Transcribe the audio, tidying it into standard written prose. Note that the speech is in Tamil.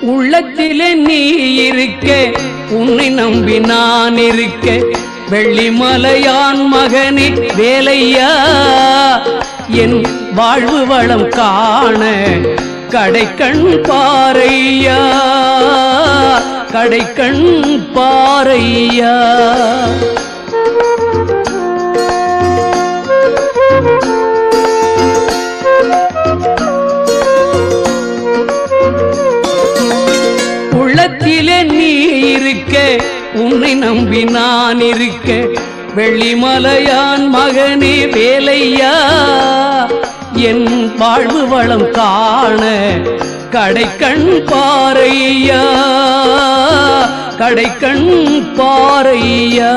உள்ளத்திலே நீ இருக்க, உன்னை நம்பி நான் இருக்க, வெள்ளிமலையான் மகனே வேலையா, என் வாழ்வு வளம் காண கடைக்கண் பாரையா, கடைக்கண் பாரையா. உள்ளத்திலே நீ இருக்க, உன்னை நம்பி நான் இருக்க, வெள்ளிமலையான் மகனே வேலையா, என் வாழ்வு வளம் காண கடைக்கண் பாரையா, கடைக்கண் பாரையா.